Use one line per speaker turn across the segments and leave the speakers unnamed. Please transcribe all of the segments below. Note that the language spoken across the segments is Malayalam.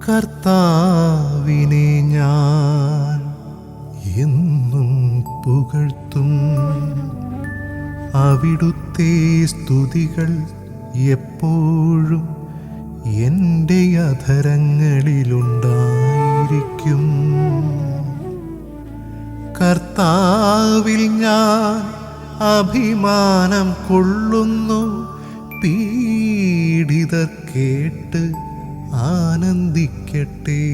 കർത്താവിനെ ഞാൻ എന്നും പുകഴ്ത്തും. അവിടുത്തെ സ്തുതികൾ എപ്പോഴും എൻ്റെ അധരങ്ങളിലുണ്ടായിരിക്കും. കർത്താവിൽ ഞാൻ അഭിമാനം കൊള്ളുന്നു. പീഡിതർ കേട്ട് ആനന്ദിക്കട്ടെ.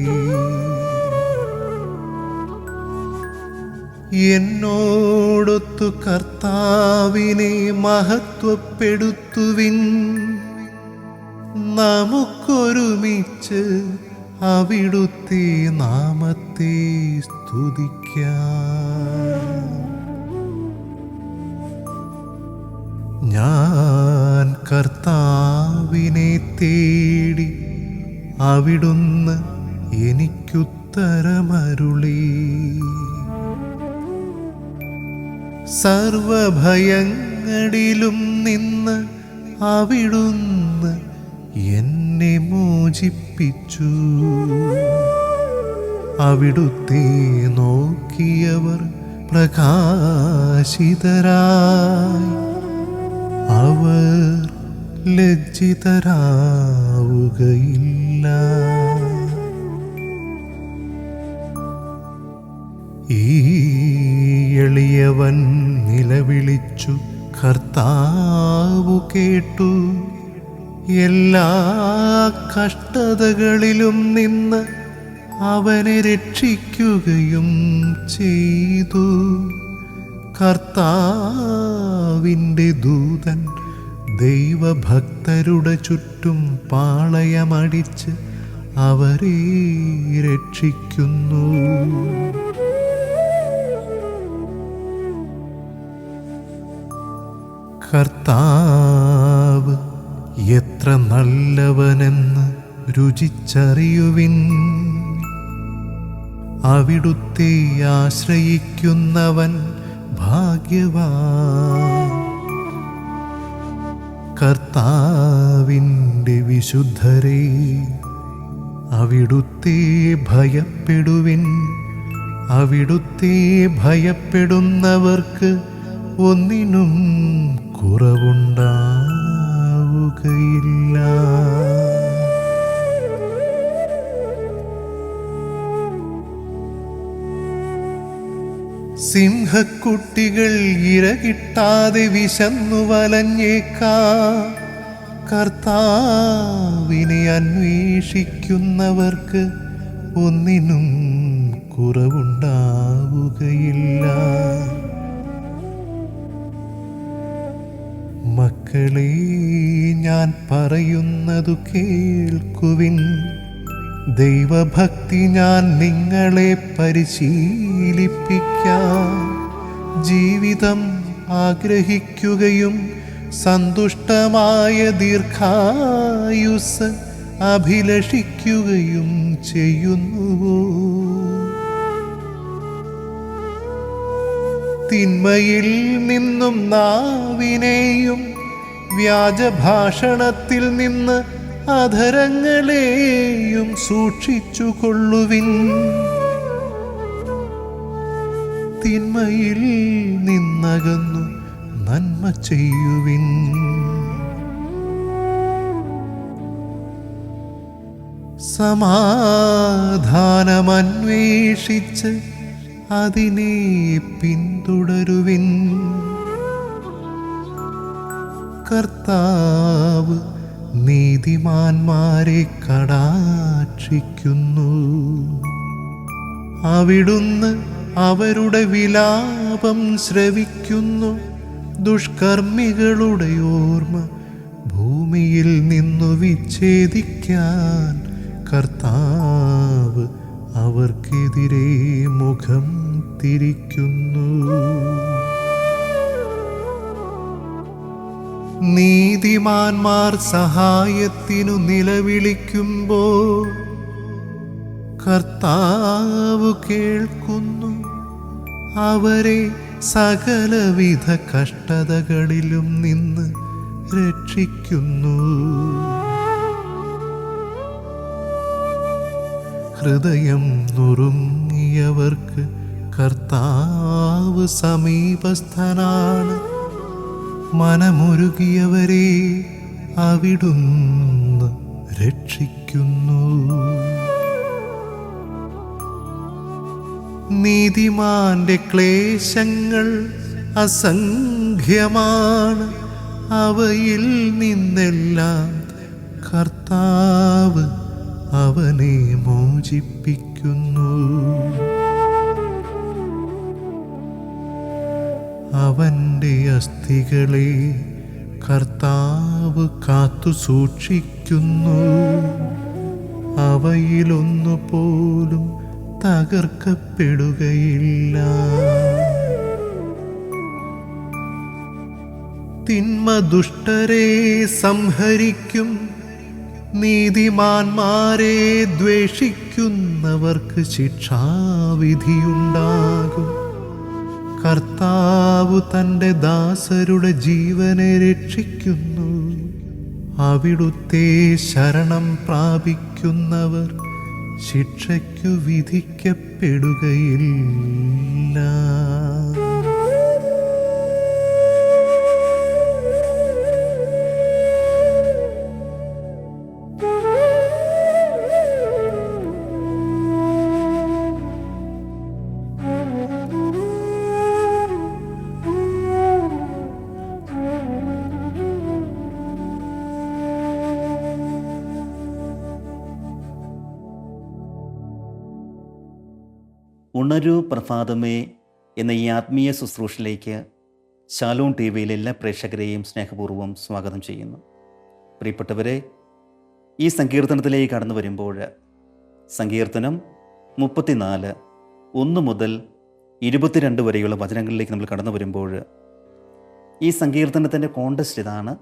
എന്നോടൊത്തു കർത്താവിനെ മഹത്വപ്പെടുത്തുവിൻ. നമുക്കൊരുമിച്ച് അവിടുത്തെ നാമത്തെ സ്തുതിക്കാം. ഞാൻ കർത്താവിനെ തേടി, അവിടുന്ന് എനിക്കുത്തരമരുളി. സർവഭയങ്ങളിലും നിന്ന് അവിടുന്ന് എന്നെ മോചിപ്പിച്ചു. അവിടുത്തെ നോക്കിയവർ പ്രകാശിതരായി, അവർ ലജ്ജിതരാവുകയില്ല. ഈ എളിയവൻ നിലവിളിച്ചു, കർത്താവ് കേട്ടു. എല്ലാ കഷ്ടതകളിലും നിന്ന് അവനെ രക്ഷിക്കുകയും ചെയ്തു. കർത്താവിൻ്റെ ദൂതൻ ദൈവഭക്തരുടെ ചുറ്റും പാളയമടിച്ച് അവരെ രക്ഷിക്കുന്നു. കർത്താവ് എത്ര നല്ലവനെന്ന് രുചിച്ചറിയുവിൻ. അവിടുത്തെ ആശ്രയിക്കുന്നവൻ ഭാഗ്യവാൻ. കർത്താവിൻ്റെ വിശുദ്ധരേ, അവിടുത്തെ ഭയപ്പെടുവിൻ. അവിടുത്തെ ഭയപ്പെടുന്നവർക്ക് ഒന്നിനും കുറവുണ്ടാവുകയില്ല. സിംഹക്കുട്ടികൾ ഇരകിട്ടാതെ വിശന്നു വലഞ്ഞേക്കാം. കർത്താവിനെ അന്വേഷിക്കുന്നവർക്ക് ഒന്നിനും കുറവുണ്ടാവുകയില്ല. മക്കളെ, ഞാൻ പറയുന്നതു കേൾക്കുവിൻ. ദൈവഭക്തി ഞാൻ നിങ്ങളെ പരിശീലിപ്പിക്കാം. ജീവിതം ആഗ്രഹിക്കുകയും സന്തുഷ്ടമായ ദീർഘായുസ് അഭിലഷിക്കുകയും ചെയ്യുന്നുവോ? തിന്മയിൽ നിന്നും നാവിനെയും വ്യാജഭാഷണത്തിൽ നിന്ന് അധരങ്ങളെയും സൂക്ഷിച്ചുകൊള്ളുവിൻ. തിന്മയിൽ നിന്നകന്നു നന്മ ചെയ്യുവിൻ. സമാധാനമന്വേഷിച്ച് അതിനെ പിന്തുടരുവിൻ. കർത്താവ് നീതിമാന്മാരെ കടാക്ഷിക്കുന്നു. അവിടുന്ന് അവരുടെ വിലാപം ശ്രവിക്കുന്നു. ദുഷ്കർമ്മികളുടെ ഓർമ്മ ഭൂമിയിൽ നിന്നു വിച്ഛേദിക്കാൻ കർത്താവ് അവർക്കെതിരെ മുഖം തിരിക്കുന്നു. നീതിമാന്മാർ സഹായത്തിനു നിലവിളിക്കുമ്പോൾ കർത്താവ് കേൾക്കുന്നു. അവരെ സകലവിധ കഷ്ടതകളിലും നിന്ന് രക്ഷിക്കുന്നു. ഹൃദയം നുറുങ്ങിയവർക്ക് കർത്താവ് സമീപസ്ഥനാണ്. മനമുരുകിയവരെ അവിടുന്ന് രക്ഷിക്കുന്നു. നീതിമാന്റെ ക്ലേശങ്ങൾ അസംഖ്യമാണ്, അവയിൽ നിന്നെല്ലാം കർത്താവ് അവനെ മോചിപ്പിക്കുന്നു. അവന്റെ അസ്ഥികളെ കർത്താവ് കാത്തു സൂക്ഷിക്കുന്നു, അവയിലൊന്നുപോലും തകർക്കപ്പെടുകയില്ല. തിന്മ ദുഷ്ടരെ സംഹരിക്കും, നീതിമാന്മാരെ ദ്വേഷിക്കുന്നവർക്ക് ശിക്ഷാവിധിയുണ്ടാകും. കർത്താവ് തൻ്റെ ദാസരുടെ ജീവനെ രക്ഷിക്കുന്നു, അവിടുത്തെ ശരണം പ്രാപിക്കുന്നവർ ശിക്ഷയ്ക്കു വിധിക്കപ്പെടുകയില്ല.
ഉണരൂ പ്രഭാതമേ എന്ന ഈ ആത്മീയ ശുശ്രൂഷയിലേക്ക് ശാലോം ടി വിയിലെ എല്ലാ പ്രേക്ഷകരെയും സ്നേഹപൂർവ്വം സ്വാഗതം ചെയ്യുന്നു. പ്രിയപ്പെട്ടവരെ, ഈ സങ്കീർത്തനത്തിലേക്ക് കടന്നു വരുമ്പോൾ സങ്കീർത്തനം 34 1 മുതൽ 22 വരെയുള്ള വചനങ്ങളിലേക്ക് നമ്മൾ കടന്നു വരുമ്പോൾ ഈ സങ്കീർത്തനത്തിൻ്റെ കോണ്ടസ്റ്റ് ഇതാണ്.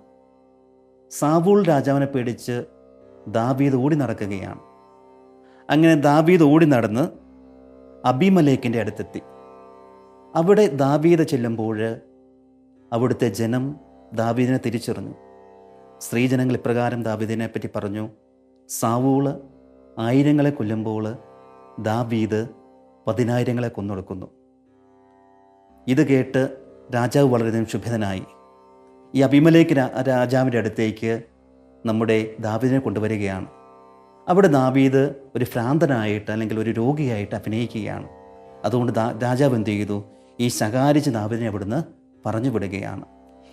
സാവൂൾ രാജാവിനെ പേടിച്ച് ദാവീദ് ഓടി നടക്കുകയാണ്. അങ്ങനെ ദാവീദ് ഓടി നടന്ന് അബീമലേക്കിൻ്റെ അടുത്തെത്തി. അവിടെ ദാവീദ് ചെല്ലുമ്പോൾ അവിടുത്തെ ജനം ദാവീദിനെ തിരിച്ചറിഞ്ഞു. സ്ത്രീജനങ്ങൾ ഇപ്രകാരം ദാവീദിനെ പറ്റി പറഞ്ഞു: സാവൂള് 1000 കൊല്ലുമ്പോൾ ദാവീദ് 10,000 കൊന്നൊടുക്കുന്നു. ഇത് കേട്ട് രാജാവ് വളരെയധികം ക്ഷുഭിതനായി. ഈ അബീമലേക്ക് രാജാവിൻ്റെ അടുത്തേക്ക് നമ്മുടെ ദാവീദിനെ കൊണ്ടുവരികയാണ്. അവിടെ ദാവീദ് ഒരു ഭ്രാന്തനായിട്ട് അല്ലെങ്കിൽ ഒരു രോഗിയായിട്ട് അഭിനയിക്കുകയാണ്. അതുകൊണ്ട് രാജാവ് എന്ത് ചെയ്തു? ഈ ശകാരിച്ച് ദാവീദിനെ അവിടുന്ന് പറഞ്ഞു വിടുകയാണ്.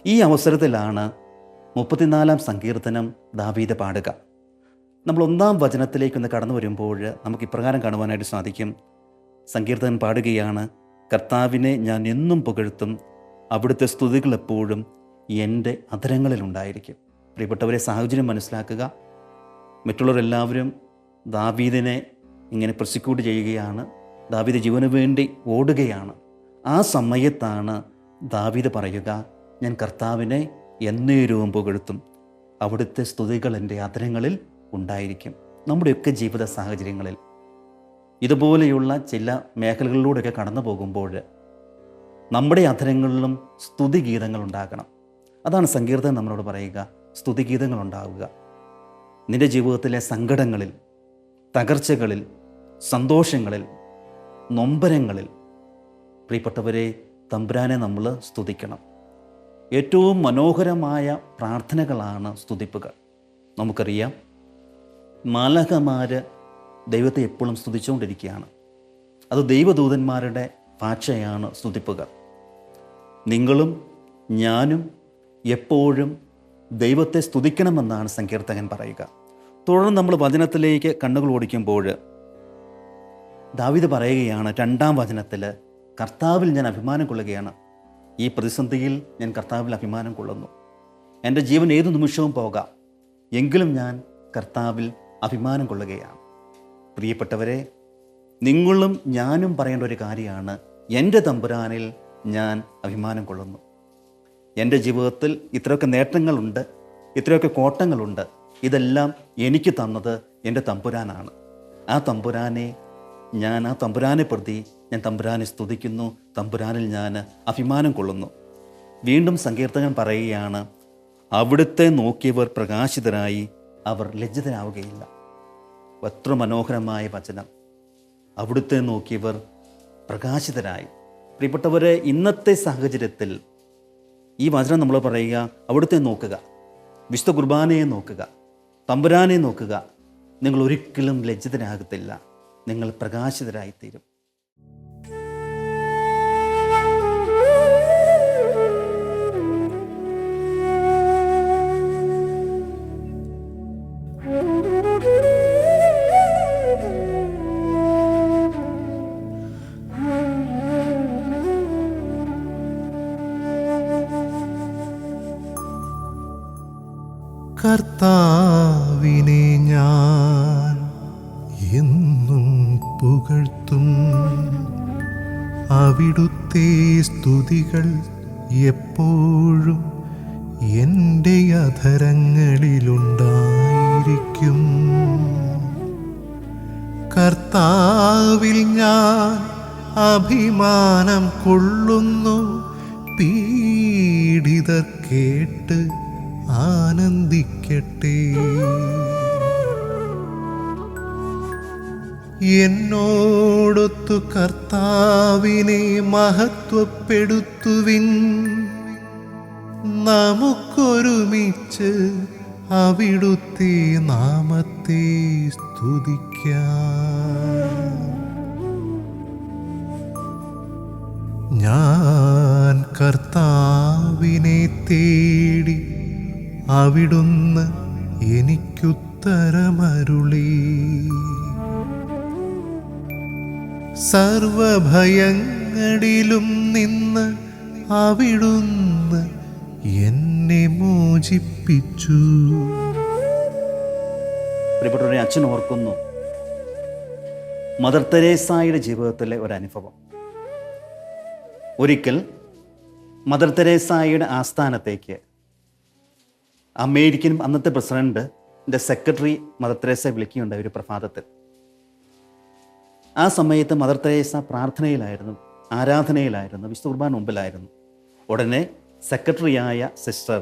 ഈ അവസരത്തിലാണ് 34 സങ്കീർത്തനം ദാവീദ് പാടുക. നമ്മൾ 1 വചനത്തിലേക്കൊന്ന് കടന്നു വരുമ്പോൾ നമുക്ക് ഇപ്രകാരം കാണുവാനായിട്ട് സാധിക്കും. സങ്കീർത്തനം പാടുകയാണ്: കർത്താവിനെ ഞാൻ എന്നും പുകഴ്ത്തും, അവിടുത്തെ സ്തുതികൾ എപ്പോഴും എൻ്റെ അധരങ്ങളിലുണ്ടായിരിക്കും. പ്രിയപ്പെട്ടവരെ, സാഹചര്യം മനസ്സിലാക്കുക. മറ്റുള്ളവരെല്ലാവരും ദാവീദിനെ ഇങ്ങനെ പ്രോസിക്യൂട്ട് ചെയ്യുകയാണ്. ദാവീദ് ജീവന് വേണ്ടി ഓടുകയാണ്. ആ സമയത്താണ് ദാവീദ് പറയുക: ഞാൻ കർത്താവിനെ എന്നേരവും പുകഴ്ത്തും, അവിടുത്തെ സ്തുതികൾ എൻ്റെ അധരങ്ങളിൽ ഉണ്ടായിരിക്കും. നമ്മുടെയൊക്കെ ജീവിത സാഹചര്യങ്ങളിൽ ഇതുപോലെയുള്ള ചില മേഖലകളിലൂടെയൊക്കെ കടന്നു പോകുമ്പോൾ നമ്മുടെ അധരങ്ങളിലും സ്തുതിഗീതങ്ങൾ ഉണ്ടാകണം. അതാണ് സങ്കീർത്തനം നമ്മളോട് പറയുക: സ്തുതിഗീതങ്ങൾ ഉണ്ടാവുക. നിൻ്റെ ജീവിതത്തിലെ സങ്കടങ്ങളിൽ, തകർച്ചകളിൽ, സന്തോഷങ്ങളിൽ, നൊമ്പരങ്ങളിൽ പ്രിയപ്പെട്ടവരെ, തമ്പുരാനെ നമ്മൾ സ്തുതിക്കണം. ഏറ്റവും മനോഹരമായ പ്രാർത്ഥനകളാണ് സ്തുതിപ്പുകൾ. നമുക്കറിയാം, മാലാഖമാർ ദൈവത്തെ എപ്പോഴും സ്തുതിച്ചുകൊണ്ടിരിക്കുകയാണ്. അത് ദൈവദൂതന്മാരുടെ ഭാഷയാണ് സ്തുതിപ്പുകൾ. നിങ്ങളും ഞാനും എപ്പോഴും ദൈവത്തെ സ്തുതിക്കണമെന്നാണ് സങ്കീർത്തകൻ പറയുക. തുടർന്ന് നമ്മൾ വചനത്തിലേക്ക് കണ്ണുകൾ ഓടിക്കുമ്പോൾ ദാവീദ് പറയുകയാണ് 2 വചനത്തിൽ: കർത്താവിൽ ഞാൻ അഭിമാനം കൊള്ളുകയാണ്. ഈ പ്രതിസന്ധിയിൽ ഞാൻ കർത്താവിൽ അഭിമാനം കൊള്ളുന്നു. എൻ്റെ ജീവൻ ഏതു നിമിഷവും പോകാം, എങ്കിലും ഞാൻ കർത്താവിൽ അഭിമാനം കൊള്ളുകയാണ്. പ്രിയപ്പെട്ടവരെ, നിങ്ങളും ഞാനും പറയേണ്ട ഒരു കാര്യമാണ്: എൻ്റെ തമ്പുരാനിൽ ഞാൻ അഭിമാനം കൊള്ളുന്നു. എൻ്റെ ജീവിതത്തിൽ ഇത്രയൊക്കെ നേട്ടങ്ങളുണ്ട്, ഇത്രയൊക്കെ കോട്ടങ്ങളുണ്ട്. ഇതെല്ലാം എനിക്ക് തന്നത് എൻ്റെ തമ്പുരാനാണ്. ആ തമ്പുരാനെ പ്രതി ഞാൻ തമ്പുരാനെ സ്തുതിക്കുന്നു, തമ്പുരാനിൽ ഞാൻ അഭിമാനം കൊള്ളുന്നു. വീണ്ടും സങ്കീർത്തകൻ പറയുകയാണ്: അവിടുത്തെ നോക്കിയവർ പ്രകാശിതരായി, അവർ ലജ്ജിതരാവുകയില്ല. എത്ര മനോഹരമായ വചനം! അവിടുത്തെ നോക്കിയവർ പ്രകാശിതരായി. പ്രിയപ്പെട്ടവരെ, ഇന്നത്തെ സാഹചര്യത്തിൽ ഈ വചനം നമ്മൾ പറയുക, അവിടുത്തെ നോക്കുക, വിശുദ്ധ കുർബാനയെ നോക്കുക, തമ്പുരാനെ നോക്കുക. നിങ്ങൾ ഒരിക്കലും ലജ്ജിതരാകത്തില്ല, നിങ്ങൾ പ്രകാശിതരായിത്തീരും.
കർത്താവിനെ ഞാൻ എന്നും പുകഴ്ത്തും, അവിടുത്തെ സ്തുതികൾ എപ്പോഴും എൻ്റെ അധരങ്ങളിലുണ്ടായിരിക്കും. കർത്താവിൽ ഞാൻ അഭിമാനം കൊള്ളുന്നു, പീഡിതർ കേട്ട് ആനന്ദിക്കട്ടെ. എന്നോടൊത്തു കർത്താവിനെ മഹത്വപ്പെടുത്തുവിൻ, നമുക്കൊരുമിച്ച് അവിടുത്തെ നാമത്തെ സ്തുതിക്കാം. ഞാൻ കർത്താവിനെ തേടി, അവിടുന്ന് എനിക്കുത്തരമരുളി. സർവഭയങ്ങളിലും നിന്ന് അവിടുന്ന് എന്നെ മോചിപ്പിച്ചു.
പ്രിയപ്പെട്ടവരെ, അച്ഛൻ ഓർക്കുന്നു മദർ തെരേസായുടെ ജീവിതത്തിലെ ഒരനുഭവം. ഒരിക്കൽ മദർ തെരേസായുടെ ആസ്ഥാനത്തേക്ക് അമേരിക്കൻ അന്നത്തെ പ്രസിഡന്റിൻ്റെ സെക്രട്ടറി മദർ തെരേസയെ വിളിക്കുകയുണ്ടായി ഒരു പ്രഭാതത്തിൽ. ആ സമയത്ത് മദർ തെരേസ പ്രാർത്ഥനയിലായിരുന്നു, ആരാധനയിലായിരുന്നു, വിശുദ്ധ കുർബാന മുമ്പിലായിരുന്നു. ഉടനെ സെക്രട്ടറിയായ സിസ്റ്റർ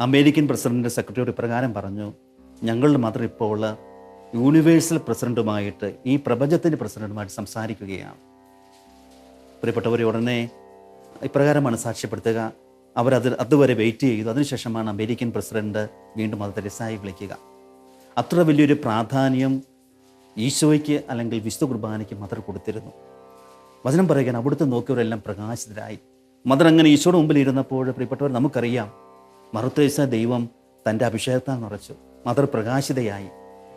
അമേരിക്കൻ പ്രസിഡന്റിൻ്റെ സെക്രട്ടറിയോട് ഇപ്രകാരം പറഞ്ഞു, ഞങ്ങളുടെ മദർ ഇപ്പോൾ യൂണിവേഴ്സൽ പ്രസിഡന്റുമായിട്ട്, ഈ പ്രപഞ്ചത്തിൻ്റെ പ്രസിഡന്റുമായിട്ട് സംസാരിക്കുകയാണ്. പ്രിയപ്പെട്ടവരെ, ഉടനെ ഇപ്രകാരമാണ് സാക്ഷ്യപ്പെടുത്തുക. അതുവരെ വെയിറ്റ് ചെയ്തു. അതിനുശേഷമാണ് അമേരിക്കൻ പ്രസിഡന്റ് വീണ്ടും മദർ തെരേസയെ വിളിക്കുക. അത്ര വലിയൊരു പ്രാധാന്യം ഈശോയ്ക്ക് അല്ലെങ്കിൽ വിശുദ്ധ കുർബാനയ്ക്ക് മദർ കൊടുത്തിരുന്നു. വചനം പറയുകയാണ്, അവിടുത്തെ നോക്കിയവരെല്ലാം പ്രകാശിതരായി. മദർ അങ്ങനെ ഈശോയുടെ മുമ്പിൽ ഇരുന്നപ്പോൾ പ്രിയപ്പെട്ടവർ, നമുക്കറിയാം മദർ തെരേസ ദൈവം തൻ്റെ അഭിഷേകത്താൽ നിറച്ചു. മദർ പ്രകാശിതയായി.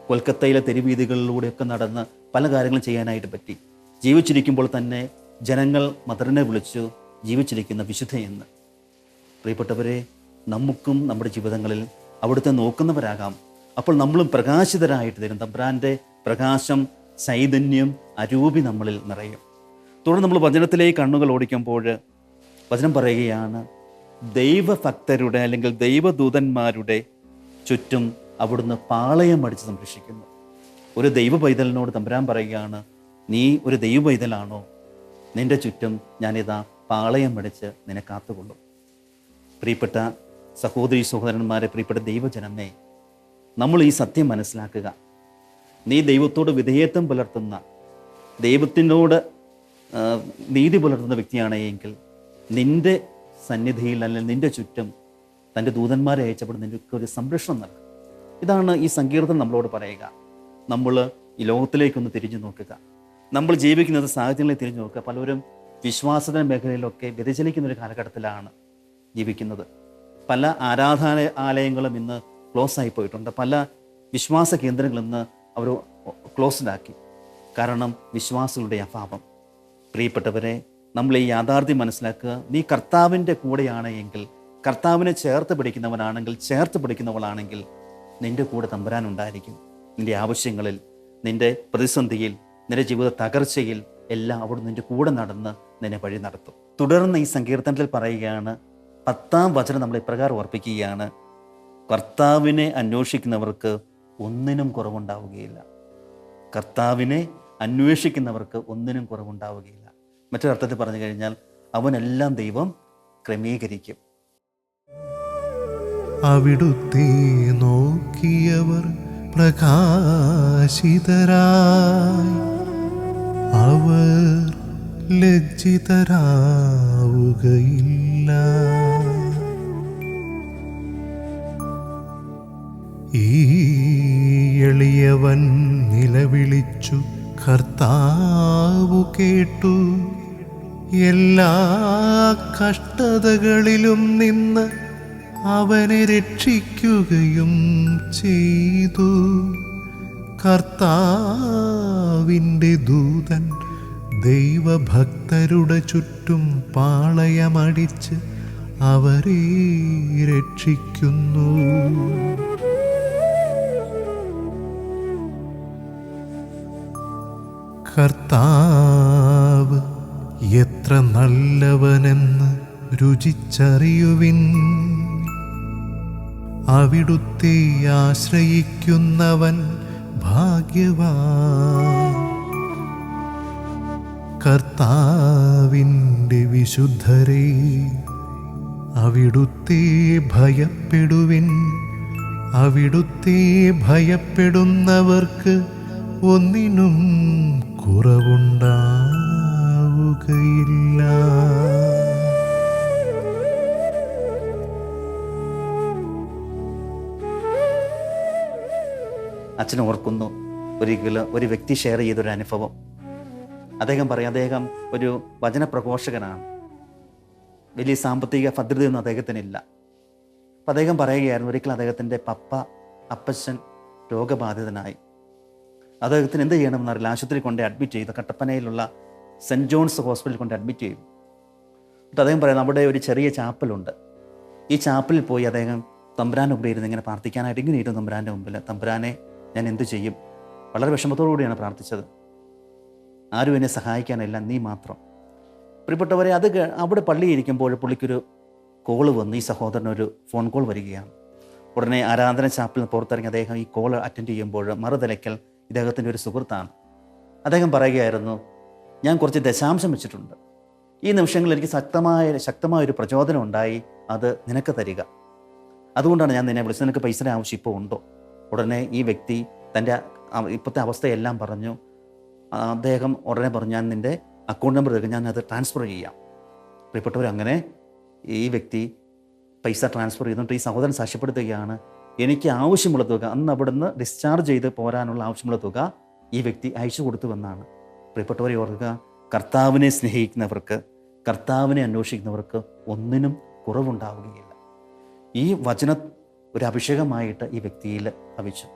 കൊൽക്കത്തയിലെ തെരുവീതികളിലൂടെയൊക്കെ നടന്ന് പല കാര്യങ്ങളും ചെയ്യാനായിട്ട് പറ്റി. ജീവിച്ചിരിക്കുമ്പോൾ തന്നെ ജനങ്ങൾ മദറിനെ വിളിച്ചു ജീവിച്ചിരിക്കുന്ന വിശുദ്ധയെന്ന്. പ്രിയപ്പെട്ടവരെ, നമുക്കും നമ്മുടെ ജീവിതങ്ങളിൽ അവിടുത്തെ നോക്കുന്നവരാകാം. അപ്പോൾ നമ്മളും പ്രകാശിതരായിട്ട് തരും. തമ്പുരാൻ്റെ പ്രകാശം, ചൈതന്യം, അരൂപി നമ്മളിൽ നിറയും. തുടർന്ന് നമ്മൾ വചനത്തിലേക്ക് കണ്ണുകൾ ഓടിക്കുമ്പോൾ വചനം പറയുകയാണ്, ദൈവഭക്തരുടെ അല്ലെങ്കിൽ ദൈവദൂതന്മാരുടെ ചുറ്റും അവിടുന്ന് പാളയം അടിച്ച് സംരക്ഷിക്കുന്നു. ഒരു ദൈവ പൈതലിനോട് തമ്പുരാൻ പറയുകയാണ്, നീ ഒരു ദൈവ പൈതലാണോ? നിന്റെ ചുറ്റും ഞാനിതാ പാളയം അടിച്ച് നിന്നെ കാത്തുകൊള്ളും. പ്രിയപ്പെട്ട സഹോദരി സഹോദരന്മാരെ, പ്രിയപ്പെട്ട ദൈവജനമേ, നമ്മൾ ഈ സത്യം മനസ്സിലാക്കുക. നീ ദൈവത്തോട് വിധേയത്വം പുലർത്തുന്ന, ദൈവത്തിനോട് നീതി പുലർത്തുന്ന വ്യക്തിയാണെങ്കിൽ നിൻ്റെ സന്നിധിയിൽ അല്ലെങ്കിൽ നിൻ്റെ ചുറ്റും തൻ്റെ ദൂതന്മാരെ അയച്ചപ്പോൾ നിനക്ക് ഒരു സംരക്ഷണം നൽകും. ഇതാണ് ഈ സങ്കീർത്തനം നമ്മളോട് പറയുക. നമ്മൾ ഈ ലോകത്തിലേക്കൊന്ന് തിരിഞ്ഞു നോക്കുക. നമ്മൾ ജീവിക്കുന്നത് സാഹചര്യങ്ങളെ തിരിഞ്ഞു നോക്കുക. പലരും വിശ്വാസത്തിന്റെ മേഖലയിലൊക്കെ വ്യതിചലിക്കുന്നൊരു കാലഘട്ടത്തിലാണ് ജീവിക്കുന്നത്. പല ആരാധനാലയങ്ങളും ഇന്ന് ക്ലോസ് ആയി പോയിട്ടുണ്ട്. പല വിശ്വാസ കേന്ദ്രങ്ങളും ഇന്ന് അവർ ക്ലോസ്ഡാക്കി. കാരണം വിശ്വാസികളുടെ അഭാവം. പ്രിയപ്പെട്ടവരെ, നമ്മൾ ഈ യാഥാർത്ഥ്യം മനസ്സിലാക്കുക. നീ കർത്താവിൻ്റെ കൂടെയാണ് എങ്കിൽ, കർത്താവിനെ ചേർത്ത് പിടിക്കുന്നവനാണെങ്കിൽ, ചേർത്ത് പിടിക്കുന്നവളാണെങ്കിൽ നിൻ്റെ കൂടെ തമ്പുരാൻ ഉണ്ടായിരിക്കും. നിൻ്റെ ആവശ്യങ്ങളിൽ, നിൻ്റെ പ്രതിസന്ധിയിൽ, നിൻ്റെ ജീവിത തകർച്ചയിൽ എല്ലാം അവിടെ നിൻ്റെ കൂടെ നടന്ന് നിന്നെ വഴി നടത്തും. തുടർന്ന് ഈ സങ്കീർത്തനത്തിൽ പറയുകയാണ്, 10-ാം വചനം നമ്മൾ ഇപ്രകാരം ഓർപ്പിക്കുകയാണ്, കർത്താവിനെ അന്വേഷിക്കുന്നവർക്ക് ഒന്നിനും കുറവുണ്ടാവുകയില്ല. കർത്താവിനെ അന്വേഷിക്കുന്നവർക്ക് ഒന്നിനും കുറവുണ്ടാവുകയില്ല. മറ്റൊരർത്ഥത്തിൽ പറഞ്ഞു കഴിഞ്ഞാൽ അവനെല്ലാം ദൈവം ക്രമീകരിക്കും.
അവിടുത്തെ നോക്കിയവർ പ്രകാശിതരായി, അവർ ലജ്ജിതരാവുകയില്ല. ഈ എളിയവൻ നിലവിളിച്ചു, കർത്താവു കേട്ടു. എല്ലാ കഷ്ടതകളിലും നിന്ന് അവനെ രക്ഷിക്കുകയും ചെയ്തു. കർത്താവിൻ്റെ ദൂതൻ ദൈവഭക്തരുടെ ചുറ്റും പാളയമടിച്ച് അവരെ രക്ഷിക്കുന്നു. കർത്താവ് എത്ര നല്ലവനെന്ന് രുചിച്ചറിയുവിൻ. അവിടുത്തെ ആശ്രയിക്കുന്നവൻ ഭാഗ്യവാൻ. കർത്താവിൻ്റെ വിശുദ്ധരേ, അവിടുത്തെ ഭയപ്പെടുവിൻ. അവിടുത്തെ ഭയപ്പെടുന്നവർക്ക് ഒന്നിനും കുറവുണ്ടാവുകയില്ല.
അച്ഛൻ ഓർക്കുന്നു, ഒരിക്കലും ഒരു വ്യക്തി ഷെയർ ചെയ്തൊരു അനുഭവം. അദ്ദേഹം ഒരു വചനപ്രഘോഷകനാണ്. വലിയ സാമ്പത്തിക ഭദ്രതയൊന്നും അദ്ദേഹത്തിനില്ല. അപ്പം അദ്ദേഹം പറയുകയായിരുന്നു, ഒരിക്കൽ അദ്ദേഹത്തിൻ്റെ അപ്പച്ചൻ രോഗബാധിതനായി. അദ്ദേഹത്തിന് എന്ത് ചെയ്യണമെന്നറിയില്ല. ആശുപത്രി കൊണ്ട് അഡ്മിറ്റ് ചെയ്തു. കട്ടപ്പനയിലുള്ള സെൻറ്റ് ജോൺസ് ഹോസ്പിറ്റലിൽ കൊണ്ട് അഡ്മിറ്റ് ചെയ്തു. എന്നിട്ട് അദ്ദേഹം പറയുന്നത്, അവിടെ ഒരു ചെറിയ ചാപ്പലുണ്ട്. ഈ ചാപ്പലിൽ പോയി അദ്ദേഹം തമ്പുരാൻ്റെ മുമ്പിൽ ഇരുന്ന് ഇങ്ങനെ പ്രാർത്ഥിക്കാനായിട്ട് ഇങ്ങനെ ഇരുന്നു. തമ്പുരാൻ്റെ മുമ്പിൽ, തമ്പുരാനെ ഞാൻ എന്തു ചെയ്യും? വളരെ വിഷമത്തോടു കൂടിയാണ് പ്രാർത്ഥിച്ചത്. ആരും എന്നെ സഹായിക്കാനില്ല, നീ മാത്രം. പ്രിയപ്പെട്ടവരെ, അവിടെ പള്ളിയിൽ ഇരിക്കുമ്പോൾ പുള്ളിക്കൊരു കോള് വന്ന്, ഈ സഹോദരനൊരു ഫോൺ കോൾ വരികയാണ്. ഉടനെ ആരാധന ചാപ്പിൽ നിന്ന് പുറത്തിറങ്ങി അദ്ദേഹം ഈ കോൾ അറ്റൻഡ് ചെയ്യുമ്പോൾ മറുതലയ്ക്കൽ ഇദ്ദേഹത്തിൻ്റെ ഒരു സുഹൃത്താണ്. അദ്ദേഹം പറയുകയായിരുന്നു, ഞാൻ കുറച്ച് ദശാംശം വെച്ചിട്ടുണ്ട്. ഈ നിമിഷങ്ങളിൽ എനിക്ക് ശക്തമായൊരു പ്രചോദനം ഉണ്ടായി, അത് നിനക്ക് തരിക. അതുകൊണ്ടാണ് ഞാൻ നിന്നെ വിളിച്ചത്. നിനക്ക് പൈസയുടെ ആവശ്യം ഇപ്പോൾ ഉണ്ടോ? ഉടനെ ഈ വ്യക്തി തൻ്റെ ഇപ്പോഴത്തെ അവസ്ഥയെല്ലാം പറഞ്ഞു. അദ്ദേഹം ഉടനെ പറഞ്ഞു, ഞാൻ നിൻ്റെ അക്കൗണ്ട് നമ്പർ തരും, ഞാൻ അത് ട്രാൻസ്ഫർ ചെയ്യാം. പ്രിയപ്പെട്ടവർ, അങ്ങനെ ഈ വ്യക്തി പൈസ ട്രാൻസ്ഫർ ചെയ്തിട്ട് ഈ സഹോദരൻ സാക്ഷ്യപ്പെടുത്തുകയാണ്, എനിക്ക് ആവശ്യമുള്ള തുക, അന്ന് അവിടുന്ന് ഡിസ്ചാർജ് ചെയ്ത് പോരാനുള്ള ആവശ്യമുള്ള തുക ഈ വ്യക്തി അയച്ചു കൊടുത്തുവെന്നാണ്. പ്രിയപ്പെട്ടവരെ ഓർക്കുക, കർത്താവിനെ സ്നേഹിക്കുന്നവർക്ക്, കർത്താവിനെ അന്വേഷിക്കുന്നവർക്ക് ഒന്നിനും കുറവുണ്ടാവുകയില്ല. ഈ വചനം ഒരു അഭിഷേകമായിട്ട് ഈ വ്യക്തിയിൽ ഭവിച്ചു.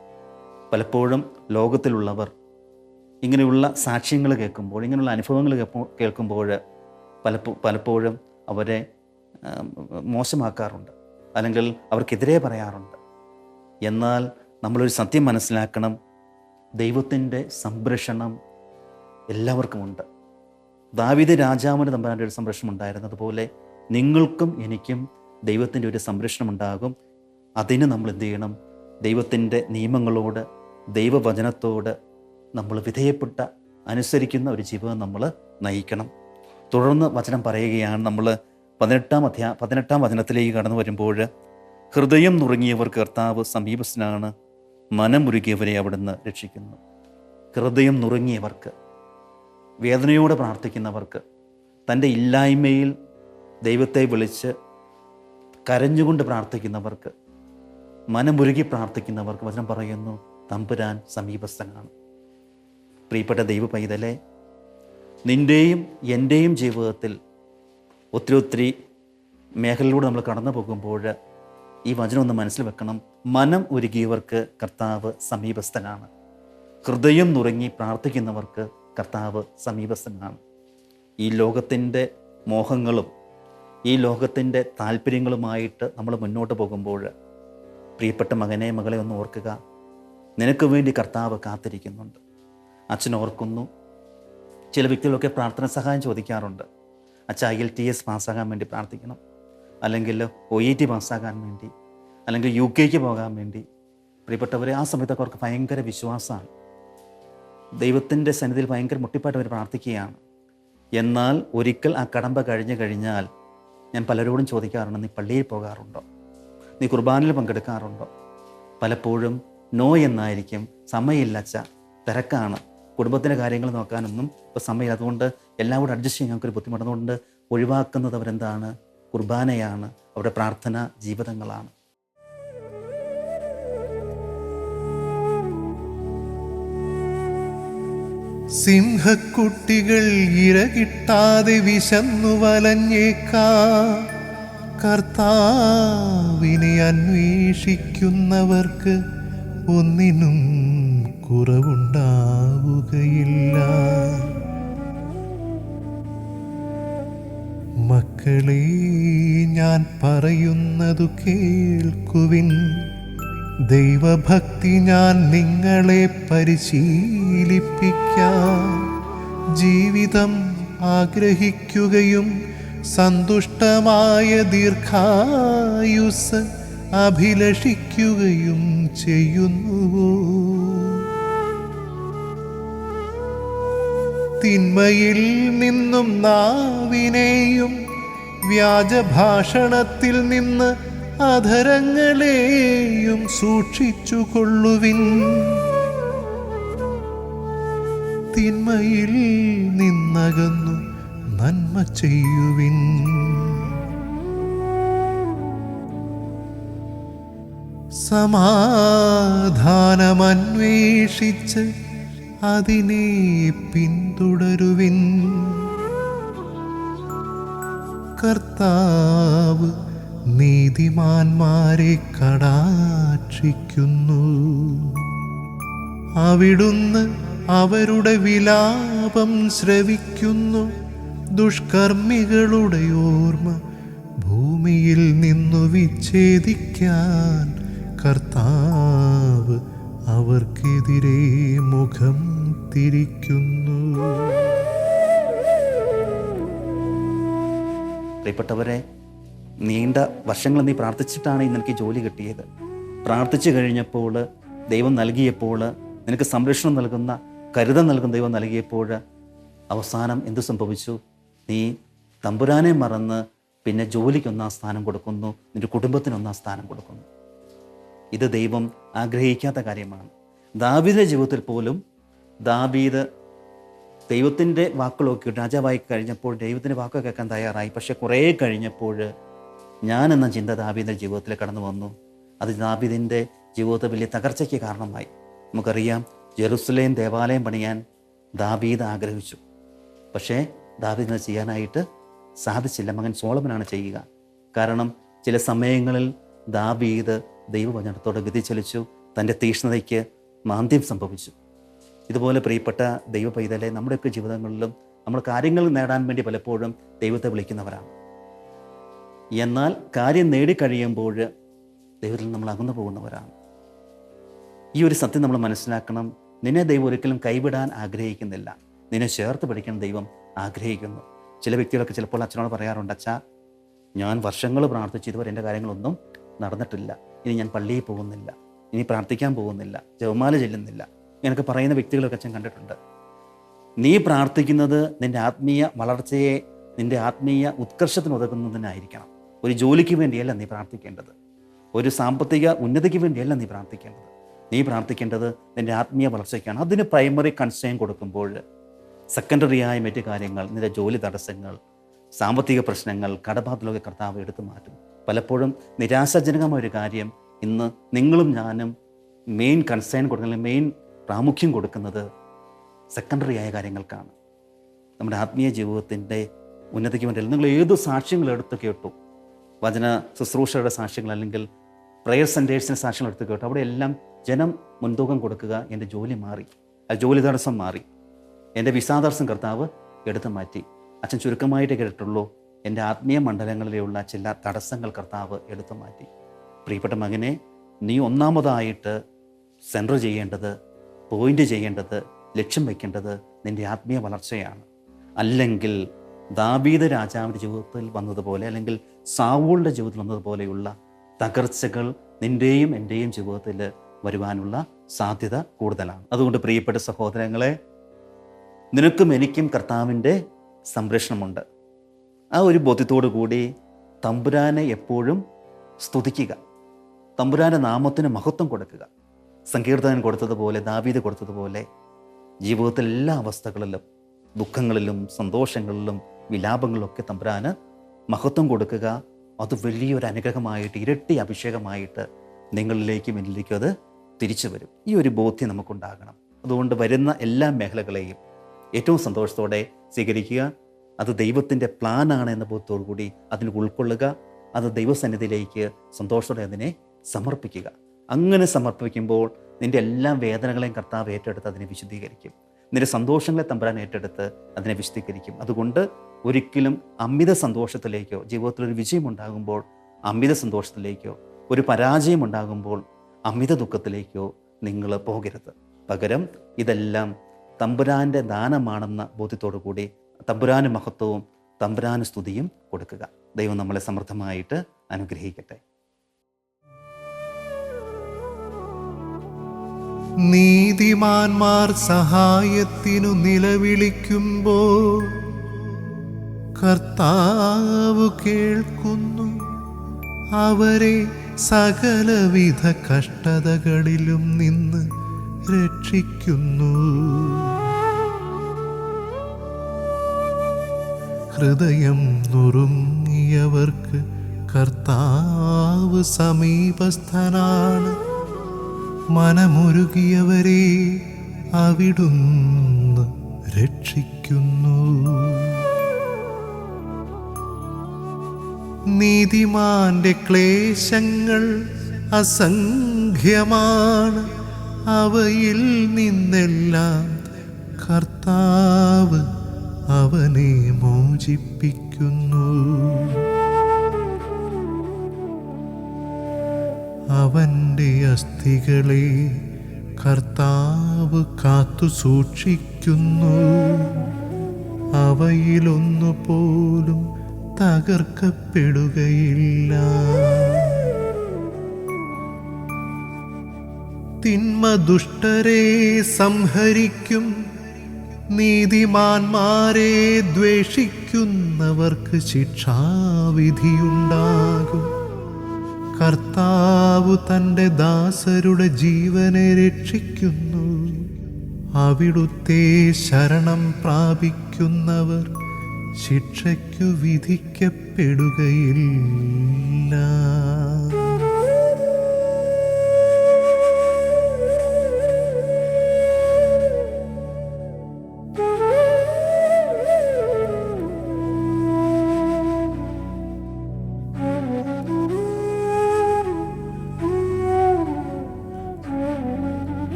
പലപ്പോഴും ലോകത്തിലുള്ളവർ ഇങ്ങനെയുള്ള സാക്ഷ്യങ്ങൾ കേൾക്കുമ്പോൾ, ഇങ്ങനെയുള്ള അനുഭവങ്ങൾ കേൾക്കുമ്പോൾ പലപ്പോഴും അവരെ മോശമാക്കാറുണ്ട്, അല്ലെങ്കിൽ അവർക്കെതിരെ പറയാറുണ്ട്. എന്നാൽ നമ്മളൊരു സത്യം മനസ്സിലാക്കണം, ദൈവത്തിൻ്റെ സംരക്ഷണം എല്ലാവർക്കുമുണ്ട്. ദാവീദ് രാജാവിന് തമ്പുരാൻ്റെ ഒരു സംരക്ഷണം ഉണ്ടായിരുന്നതുപോലെ നിങ്ങൾക്കും എനിക്കും ദൈവത്തിൻ്റെ ഒരു സംരക്ഷണം ഉണ്ടാകും. അതിന് നമ്മൾ എന്ത് ചെയ്യണം? ദൈവത്തിൻ്റെ നിയമങ്ങളോട്, ദൈവവചനത്തോട് നമ്മൾ വിധേയപ്പെട്ട അനുസരിക്കുന്ന ഒരു ജീവിതം നമ്മൾ നയിക്കണം. തുടർന്ന് വചനം പറയുകയാണ്, നമ്മൾ 18 വചനത്തിലേക്ക് കടന്നു വരുമ്പോൾ, ഹൃദയം നുറുങ്ങിയവർക്ക് കർത്താവ് സമീപസ്ഥനാണ്, മനമുരുകിയവരെ അവിടുന്ന് രക്ഷിക്കുന്നു. ഹൃദയം നുറുങ്ങിയവർക്ക്, വേദനയോടെ പ്രാർത്ഥിക്കുന്നവർക്ക്, തൻ്റെ ഇല്ലായ്മയിൽ ദൈവത്തെ വിളിച്ച് കരഞ്ഞുകൊണ്ട് പ്രാർത്ഥിക്കുന്നവർക്ക്, മനമുരുകി പ്രാർത്ഥിക്കുന്നവർക്ക് വചനം പറയുന്നു, തമ്പുരാൻ സമീപസ്ഥനാണ്. പ്രിയപ്പെട്ട ദൈവ പൈതലെ, നിൻ്റെയും എൻ്റെയും ജീവിതത്തിൽ ഒത്തിരി മേഖലയിലൂടെ നമ്മൾ കടന്നു പോകുമ്പോൾ ഈ വചനം ഒന്ന് മനസ്സിൽ വെക്കണം. മനം ഒരുകിയവർക്ക് കർത്താവ് സമീപസ്ഥനാണ്. ഹൃദയം നുറുങ്ങി പ്രാർത്ഥിക്കുന്നവർക്ക് കർത്താവ് സമീപസ്ഥനാണ്. ഈ ലോകത്തിൻ്റെ മോഹങ്ങളും ഈ ലോകത്തിൻ്റെ താല്പര്യങ്ങളുമായിട്ട് നമ്മൾ മുന്നോട്ട് പോകുമ്പോൾ, പ്രിയപ്പെട്ട മകനെ, മകളെ ഒന്ന് ഓർക്കുക, നിനക്ക് വേണ്ടി കർത്താവ് കാത്തിരിക്കുന്നുണ്ട്. അച്ഛൻ ഓർക്കുന്നു, ചില വ്യക്തികളൊക്കെ പ്രാർത്ഥന സഹായം ചോദിക്കാറുണ്ട്. അച്ഛാ, IELTS പാസ്സാകാൻ വേണ്ടി പ്രാർത്ഥിക്കണം, അല്ലെങ്കിൽ OET പാസ്സാകാൻ വേണ്ടി, അല്ലെങ്കിൽ UK പോകാൻ വേണ്ടി. പ്രിയപ്പെട്ടവരെ, ആ സമയത്തൊക്കെ അവർക്ക് ഭയങ്കര വിശ്വാസമാണ്. ദൈവത്തിൻ്റെ സന്നിധിയിൽ ഭയങ്കര മുട്ടിപ്പായിട്ട് അവർ പ്രാർത്ഥിക്കുകയാണ്. എന്നാൽ ഒരിക്കൽ ആ കടമ്പ കഴിഞ്ഞാൽ ഞാൻ പലരോടും ചോദിക്കാറുണ്ട്, നീ പള്ളിയിൽ പോകാറുണ്ടോ? നീ കുർബാനയിൽ പങ്കെടുക്കാറുണ്ടോ? പലപ്പോഴും നോ എന്നായിരിക്കും. സമയമില്ല അച്ഛാ, തിരക്കാണ്, കുടുംബത്തിൻ്റെ കാര്യങ്ങൾ നോക്കാനൊന്നും ഇപ്പോൾ സമയം, അതുകൊണ്ട് എല്ലാം കൂടെ അഡ്ജസ്റ്റ് ചെയ്യാൻ ഞങ്ങൾക്കൊരു ബുദ്ധിമുട്ടുന്നതുകൊണ്ട് ഒഴിവാക്കുന്നത് അവരെന്താണ്? കുർബാനയാണ്, അവരുടെ പ്രാർത്ഥന ജീവിതങ്ങളാണ്.
സിംഹക്കുട്ടികൾ ഇരകിട്ടാതെ വിശന്നു വലഞ്ഞേക്കാ, കർത്താവിനെ അന്വേഷിക്കുന്നവർക്ക് ഒന്നിനും കുറവുണ്ടാവുകയില്ല. മക്കളെ, ഞാൻ പറയുന്നതു കേൾക്കുവിൻ. ദൈവഭക്തി ഞാൻ നിങ്ങളെ പരിശീലിപ്പിക്കാം. ജീവിതം ആഗ്രഹിക്കുകയും സന്തുഷ്ടമായ ദീർഘായുസ് അഭിലഷിക്കുകയും ചെയ്യുന്നുവോ? തിന്മയിൽ നിന്നും നാവിനെയും വ്യാജഭാഷണത്തിൽ നിന്ന് അധരങ്ങളെയും സൂക്ഷിച്ചുകൊള്ളുവിൻ. തിന്മയിൽ നിന്നകന്നു നന്മ ചെയ്യുവിൻ. സമാധാനമന്വേഷിച്ച് അതിനെ പിന്തുടരുവിൻ. കർത്താവ് നീതിമാന്മാരെ കടാക്ഷിക്കുന്നു. അവിടുന്ന് അവരുടെ വിലാപം ശ്രവിക്കുന്നു. ദുഷ്കർമ്മികളുടെ ഓർമ്മ ഭൂമിയിൽ നിന്നു വിച്ഛേദിക്കാൻ കർത്താവ് അവർക്കെതിരെ മുഖം തിരിക്കുന്നു.
പ്രിയപ്പെട്ടവരെ, നീണ്ട വർഷങ്ങൾ നീ പ്രാർത്ഥിച്ചിട്ടാണ് ഇന്ന് എനിക്ക് ജോലി കിട്ടിയത്. പ്രാർത്ഥിച്ചു കഴിഞ്ഞപ്പോൾ, ദൈവം നൽകിയപ്പോൾ, നിനക്ക് സംരക്ഷണം നൽകുന്ന, കരുതൽ നൽകുന്ന ദൈവം നൽകിയപ്പോൾ അവസാനം എന്ത് സംഭവിച്ചു? നീ തമ്പുരാനെ മറന്ന് പിന്നെ ജോലിക്ക് ഒന്നാം സ്ഥാനം കൊടുക്കുന്നു, നിന്റെ കുടുംബത്തിന് ഒന്നാം സ്ഥാനം കൊടുക്കുന്നു. ഇത് ദൈവം ആഗ്രഹിക്കാത്ത കാര്യമാണ്. ദാവീദിന്റെ ജീവിതത്തിൽ പോലും ദാവീദ് ദൈവത്തിൻ്റെ വാക്കുകളൊക്കെ രാജാവായി കഴിഞ്ഞപ്പോൾ ദൈവത്തിൻ്റെ വാക്ക് കേൾക്കാൻ തയ്യാറായി. പക്ഷെ കുറേ കഴിഞ്ഞപ്പോൾ ഞാൻ എന്ന ചിന്ത ദാവീദിൻ്റെ ജീവിതത്തിൽ കടന്നു വന്നു. അത് ദാവീദിൻ്റെ ജീവിതത്തിൽ വലിയ തകർച്ചയ്ക്ക് കാരണമായി. നമുക്കറിയാം, ജെറുസലേം ദേവാലയം പണിയാൻ ദാവീദ് ആഗ്രഹിച്ചു. പക്ഷേ ദാവീദിന് ചെയ്യാനായിട്ട് സാധിച്ചില്ല. മകൻ സോളമനാണ് ചെയ്യുക. കാരണം ചില സമയങ്ങളിൽ ദാവീദ് ദൈവവചനത്തോട് വ്യതിചലിച്ചു. തൻ്റെ തീക്ഷ്ണതയ്ക്ക് മാന്ദ്യം സംഭവിച്ചു. ഇതുപോലെ പ്രിയപ്പെട്ട ദൈവ പൈതലെ, നമ്മുടെയൊക്കെ ജീവിതങ്ങളിലും നമ്മൾ കാര്യങ്ങൾ നേടാൻ വേണ്ടി പലപ്പോഴും ദൈവത്തെ വിളിക്കുന്നവരാണ്. എന്നാൽ കാര്യം നേടിക്കഴിയുമ്പോൾ ദൈവത്തിൽ നമ്മൾ അകന്നു പോകുന്നവരാണ്. ഈ ഒരു സത്യം നമ്മൾ മനസ്സിലാക്കണം. നിന്നെ ദൈവം ഒരിക്കലും കൈവിടാൻ ആഗ്രഹിക്കുന്നില്ല. നിന്നെ ചേർത്ത് പിടിക്കാൻ ദൈവം ആഗ്രഹിക്കുന്നു. ചില വ്യക്തികളൊക്കെ ചിലപ്പോൾ അച്ഛനോട് പറയാറുണ്ട്, അച്ഛാ, ഞാൻ വർഷങ്ങൾ പ്രാർത്ഥിച്ചു, ഇതുവരെ എൻ്റെ കാര്യങ്ങളൊന്നും നടന്നിട്ടില്ല. ഇനി ഞാൻ പള്ളിയിൽ പോകുന്നില്ല, ഇനി പ്രാർത്ഥിക്കാൻ പോകുന്നില്ല, ജപമാല ചെല്ലുന്നില്ല. എനിക്ക് പറയുന്ന വ്യക്തികളൊക്കെ അച്ഛൻ കണ്ടിട്ടുണ്ട്. നീ പ്രാർത്ഥിക്കുന്നത് നിൻ്റെ ആത്മീയ വളർച്ചയെ, നിൻ്റെ ആത്മീയ ഉത്കർഷത്തിന് ഉതകുന്നതിനായിരിക്കണം. ഒരു ജോലിക്ക് വേണ്ടിയല്ല നീ പ്രാർത്ഥിക്കേണ്ടത്. ഒരു സാമ്പത്തിക ഉന്നതിക്ക് വേണ്ടിയല്ല നീ പ്രാർത്ഥിക്കേണ്ടത്. നീ പ്രാർത്ഥിക്കേണ്ടത് നിൻ്റെ ആത്മീയ വളർച്ചയ്ക്കാണ്. അതിന് പ്രൈമറി കൺസേൺ കൊടുക്കുമ്പോൾ സെക്കൻഡറിയായ മറ്റു കാര്യങ്ങൾ, നിൻ്റെ ജോലി തടസ്സങ്ങൾ, സാമ്പത്തിക പ്രശ്നങ്ങൾ, കടബാധ്യതകളൊക്കെ കർത്താവ് എടുത്തു മാറ്റും. പലപ്പോഴും നിരാശാജനകമായൊരു കാര്യം, ഇന്ന് നിങ്ങളും ഞാനും മെയിൻ കൺസേൺ കൊടുക്കുന്നത്, മെയിൻ പ്രാമുഖ്യം കൊടുക്കുന്നത് സെക്കൻഡറി ആയ കാര്യങ്ങൾക്കാണ്. നമ്മുടെ ആത്മീയ ജീവിതത്തിൻ്റെ ഉന്നതിക്ക് വേണ്ടിയല്ല. നിങ്ങൾ ഏത് സാക്ഷ്യങ്ങൾ എടുത്ത് കേട്ടു, വചന ശുശ്രൂഷയുടെ സാക്ഷ്യങ്ങൾ അല്ലെങ്കിൽ പ്രയർ സെൻറ്റേഴ്സിൻ്റെ സാക്ഷ്യങ്ങൾ എടുത്ത് കേട്ടു, അവിടെ എല്ലാം ജനം മുൻതൂക്കം കൊടുക്കുക, എൻ്റെ ജോലി മാറി, ആ ജോലി തടസ്സം മാറി, എൻ്റെ വിസാദർശം കർത്താവ് എടുത്തു മാറ്റി. അച്ഛൻ ചുരുക്കമായിട്ട് കേട്ടിട്ടുള്ളൂ, എൻ്റെ ആത്മീയ മണ്ഡലങ്ങളിലുള്ള ചില തടസ്സങ്ങൾ കർത്താവ് എടുത്തു മാറ്റി. പ്രിയപ്പെട്ട മകനെ, നീ ഒന്നാമതായിട്ട് സെൻറ്റർ ചെയ്യേണ്ടത്, പോയിൻ്റ് ചെയ്യേണ്ടത്, ലക്ഷ്യം വയ്ക്കേണ്ടത് നിൻ്റെ ആത്മീയ വളർച്ചയാണ്. അല്ലെങ്കിൽ ദാവീദ് രാജാവിൻ്റെ ജീവിതത്തിൽ വന്നതുപോലെ, അല്ലെങ്കിൽ സാവൂളിൻ്റെ ജീവിതത്തിൽ വന്നതുപോലെയുള്ള തകർച്ചകൾ നിൻ്റെയും എൻ്റെയും ജീവിതത്തിൽ വരുവാനുള്ള സാധ്യത കൂടുതലാണ്. അതുകൊണ്ട് പ്രിയപ്പെട്ട സഹോദരങ്ങളെ, നിനക്കും എനിക്കും കർത്താവിൻ്റെ സംരക്ഷണമുണ്ട്. ആ ഒരു ബോധ്യത്തോടു കൂടി തമ്പുരാനെ എപ്പോഴും സ്തുതിക്കുക, തമ്പുരാൻ്റെ നാമത്തിന് മഹത്വം കൊടുക്കുക. സങ്കീർത്തനൻ കൊടുത്തതുപോലെ, ദാവീദ് കൊടുത്തതുപോലെ ജീവിതത്തിലെ എല്ലാ അവസ്ഥകളിലും, ദുഃഖങ്ങളിലും സന്തോഷങ്ങളിലും വിലാപങ്ങളിലൊക്കെ തമ്പുരാന് മഹത്വം കൊടുക്കുക. അത് വലിയൊരു അനുഗ്രഹമായിട്ട്, ഇരട്ടി അഭിഷേകമായിട്ട് നിങ്ങളിലേക്കും എന്നിലേക്കും അത് തിരിച്ചു വരും. ഈ ഒരു ബോധ്യം നമുക്കുണ്ടാകണം. അതുകൊണ്ട് വരുന്ന എല്ലാ മേഖലകളെയും ഏറ്റവും സന്തോഷത്തോടെ സ്വീകരിക്കുക. അത് ദൈവത്തിൻ്റെ പ്ലാനാണ് എന്ന ബോധത്തോടു കൂടി അതിന് ഉൾക്കൊള്ളുക. അത് ദൈവസന്നിധിയിലേക്ക് സന്തോഷത്തോടെ അതിനെ സമർപ്പിക്കുക. അങ്ങനെ സമർപ്പിക്കുമ്പോൾ നിൻ്റെ എല്ലാ വേദനകളെയും കർത്താവ് ഏറ്റെടുത്ത് അതിനെ വിശുദ്ധീകരിക്കും. നിൻ്റെ സന്തോഷങ്ങളെ തമ്പുരാൻ ഏറ്റെടുത്ത് അതിനെ വിശുദ്ധീകരിക്കും. അതുകൊണ്ട് ഒരിക്കലും അമിത സന്തോഷത്തിലേക്കോ, ജീവിതത്തിലൊരു വിജയമുണ്ടാകുമ്പോൾ അമിത സന്തോഷത്തിലേക്കോ, ഒരു പരാജയം ഉണ്ടാകുമ്പോൾ അമിത ദുഃഖത്തിലേക്കോ നിങ്ങൾ പോകരുത്. പകരം ഇതെല്ലാം തമ്പുരാൻ്റെ ദാനമാണെന്ന ബോധ്യത്തോടു കൂടി തമ്പുരാന് മഹത്വവും തമ്പുരാന് സ്തുതിയും കൊടുക്കുക. ദൈവം നമ്മളെ സമൃദ്ധമായിട്ട് അനുഗ്രഹിക്കട്ടെ.
നീതിമാന്മാർ സഹായത്തിനു നിലവിളിക്കുമ്പോൾ കർത്താവ് കേൾക്കുന്നു. അവരെ സകലവിധ കഷ്ടതകളിലും നിന്ന് രക്ഷിക്കുന്നു. ഹൃദയം നുറുങ്ങിയവർക്ക് കർത്താവ് സമീപസ്ഥനാണ്. മനമുരുകിയവരെ അവിടുന്ന് രക്ഷിക്കുന്നു. നീതിമാന്റെ ക്ലേശങ്ങൾ അസംഖ്യമാണ്. അവയിൽ നിന്നെല്ലാം കർത്താവ് അവനെ മോചിപ്പിക്കുന്നു. അവൻ്റെ അസ്ഥികളെ കർത്താവ് കാത്തു സൂക്ഷിക്കുന്നു. അവയിലൊന്നുപോലും തകർക്കപ്പെടുകയില്ല. തിന്മ ദുഷ്ടരെ സംഹരിക്കും. നീതിമാന്മാരെ ദ്വേഷിക്കുന്നവർക്ക് ശിക്ഷാവിധിയുണ്ടാകും. കർത്താവ് തൻ്റെ ദാസരുടെ ജീവനെ രക്ഷിക്കുന്നു. അവിടുത്തെ ശരണം പ്രാപിക്കുന്നവർ ശിക്ഷയ്ക്കു വിധിക്കപ്പെടുകയില്ല.